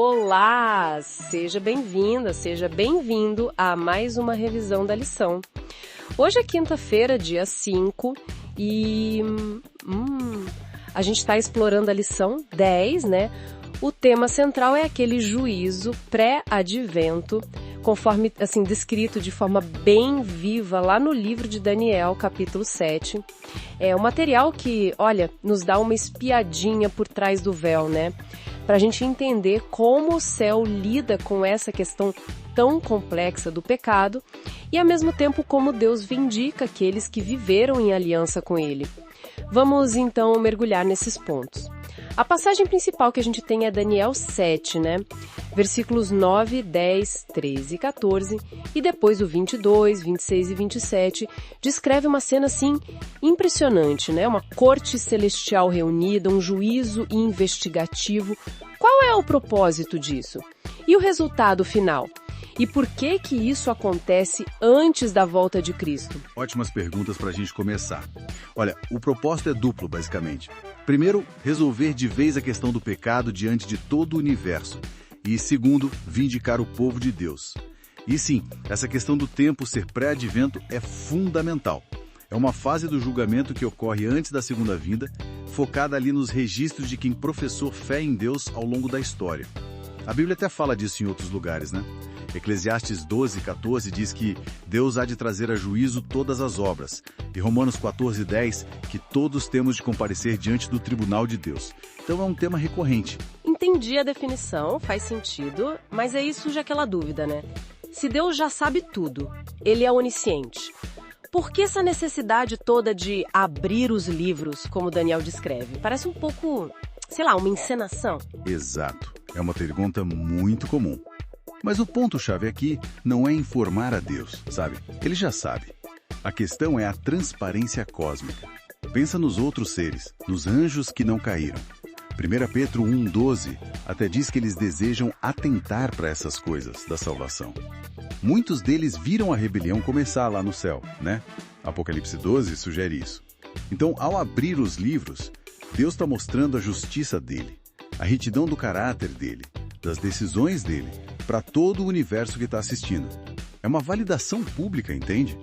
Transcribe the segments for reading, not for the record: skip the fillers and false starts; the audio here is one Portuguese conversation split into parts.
Olá! Seja bem-vinda, seja bem-vindo a mais uma revisão da lição. Hoje é quinta-feira, dia 5, e a gente está explorando a lição 10, né? O tema central é aquele juízo pré-advento, conforme assim descrito de forma bem viva lá no livro de Daniel, capítulo 7. É um material que, olha, nos dá uma espiadinha por trás do véu, né? Para a gente entender como o céu lida com essa questão tão complexa do pecado e, ao mesmo tempo, como Deus vindica aqueles que viveram em aliança com Ele. Vamos, então, mergulhar nesses pontos. A passagem principal que a gente tem é Daniel 7, né? Versículos 9, 10, 13 e 14, e depois o 22, 26 e 27, descreve uma cena, assim, impressionante, né? Uma corte celestial reunida, um juízo investigativo. Qual é o propósito disso? E o resultado final? E por que isso acontece antes da volta de Cristo? Ótimas perguntas para a gente começar. Olha, o propósito é duplo, basicamente. Primeiro, resolver de vez a questão do pecado diante de todo o universo. E segundo, vindicar o povo de Deus. E sim, essa questão do tempo ser pré-advento é fundamental. É uma fase do julgamento que ocorre antes da segunda vinda, focada ali nos registros de quem professou fé em Deus ao longo da história. A Bíblia até fala disso em outros lugares, né? Eclesiastes 12, 14 diz que Deus há de trazer a juízo todas as obras. E Romanos 14, 10, que todos temos de comparecer diante do tribunal de Deus. Então é um tema recorrente. Entendi a definição, faz sentido, mas aí surge aquela dúvida, né? Se Deus já sabe tudo, Ele é onisciente, por que essa necessidade toda de abrir os livros, como Daniel descreve? Parece um pouco, sei lá, uma encenação. Exato. É uma pergunta muito comum. Mas o ponto-chave aqui não é informar a Deus, sabe? Ele já sabe. A questão é a transparência cósmica. Pensa nos outros seres, nos anjos que não caíram. 1 Pedro 1,12 até diz que eles desejam atentar para essas coisas da salvação. Muitos deles viram a rebelião começar lá no céu, né? Apocalipse 12 sugere isso. Então, ao abrir os livros, Deus está mostrando a justiça dele, a retidão do caráter dele, das decisões dele, para todo o universo que está assistindo. É uma validação pública, entende?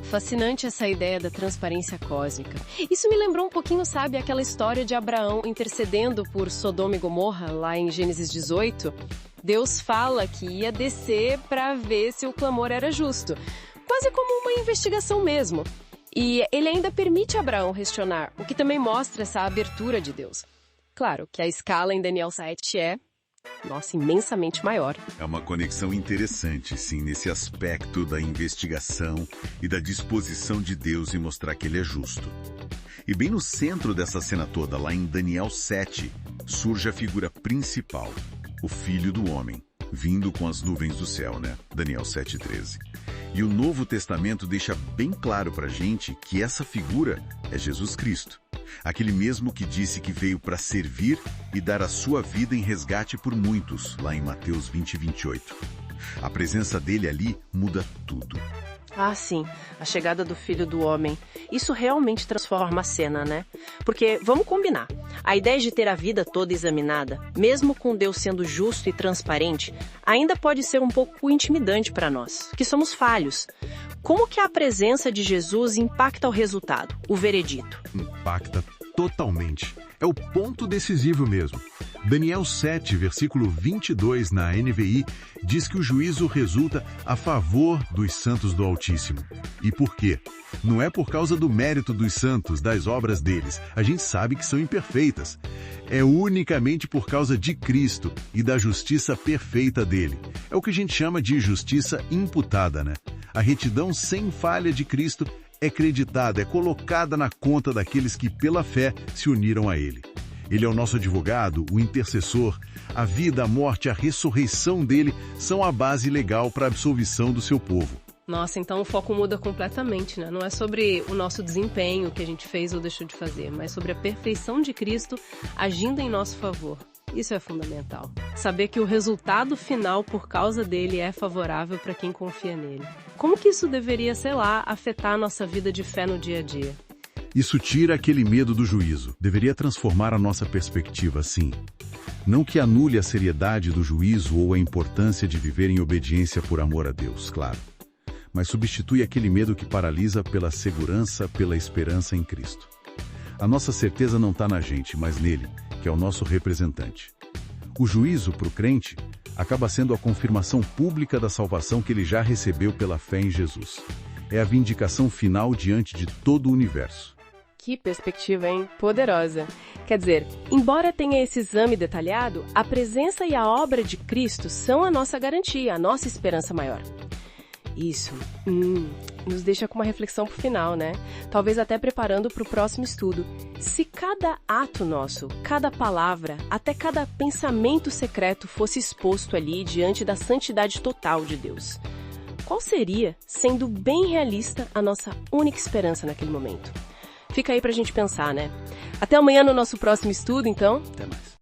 Fascinante essa ideia da transparência cósmica. Isso me lembrou um pouquinho, sabe, aquela história de Abraão intercedendo por Sodoma e Gomorra, lá em Gênesis 18. Deus fala que ia descer para ver se o clamor era justo. Quase como uma investigação mesmo. E ele ainda permite Abraão questionar, o que também mostra essa abertura de Deus. Claro que a escala em Daniel 7 é, nossa, imensamente maior. É uma conexão interessante, sim, nesse aspecto da investigação e da disposição de Deus em mostrar que Ele é justo. E bem no centro dessa cena toda, lá em Daniel 7, surge a figura principal, o Filho do Homem, vindo com as nuvens do céu, né? Daniel 7,13. E o Novo Testamento deixa bem claro pra gente que essa figura é Jesus Cristo. Aquele mesmo que disse que veio para servir e dar a sua vida em resgate por muitos, lá em Mateus 20, 28. A presença dele ali muda tudo. Ah, sim, a chegada do Filho do Homem. Isso realmente transforma a cena, né? Porque, vamos combinar, a ideia de ter a vida toda examinada, mesmo com Deus sendo justo e transparente, ainda pode ser um pouco intimidante para nós, que somos falhos. Como que a presença de Jesus impacta o resultado, o veredito? Impacta totalmente. É o ponto decisivo mesmo. Daniel 7, versículo 22 na NVI, diz que o juízo resulta a favor dos santos do Altíssimo. E por quê? Não é por causa do mérito dos santos, das obras deles. A gente sabe que são imperfeitas. É unicamente por causa de Cristo e da justiça perfeita dele. É o que a gente chama de justiça imputada, né? A retidão sem falha de Cristo é creditada, é colocada na conta daqueles que pela fé se uniram a ele. Ele é o nosso advogado, o intercessor. A vida, a morte, a ressurreição dele são a base legal para a absolvição do seu povo. Nossa, então o foco muda completamente, né? Não é sobre o nosso desempenho, o que a gente fez ou deixou de fazer, mas sobre a perfeição de Cristo agindo em nosso favor. Isso é fundamental. Saber que o resultado final por causa dele é favorável para quem confia nele. Como que isso deveria, sei lá, afetar a nossa vida de fé no dia a dia? Isso tira aquele medo do juízo. Deveria transformar a nossa perspectiva, sim. Não que anule a seriedade do juízo ou a importância de viver em obediência por amor a Deus, claro. Mas substitui aquele medo que paralisa pela segurança, pela esperança em Cristo. A nossa certeza não está na gente, mas nele, que é o nosso representante. O juízo, para o crente, acaba sendo a confirmação pública da salvação que ele já recebeu pela fé em Jesus. É a vindicação final diante de todo o universo. Que perspectiva, hein? Poderosa. Quer dizer, embora tenha esse exame detalhado, a presença e a obra de Cristo são a nossa garantia, a nossa esperança maior. Isso nos deixa com uma reflexão pro final, né? Talvez até preparando para o próximo estudo. Se cada ato nosso, cada palavra, até cada pensamento secreto fosse exposto ali diante da santidade total de Deus, qual seria, sendo bem realista, a nossa única esperança naquele momento? Fica aí pra gente pensar, né? Até amanhã no nosso próximo estudo, então. Até mais.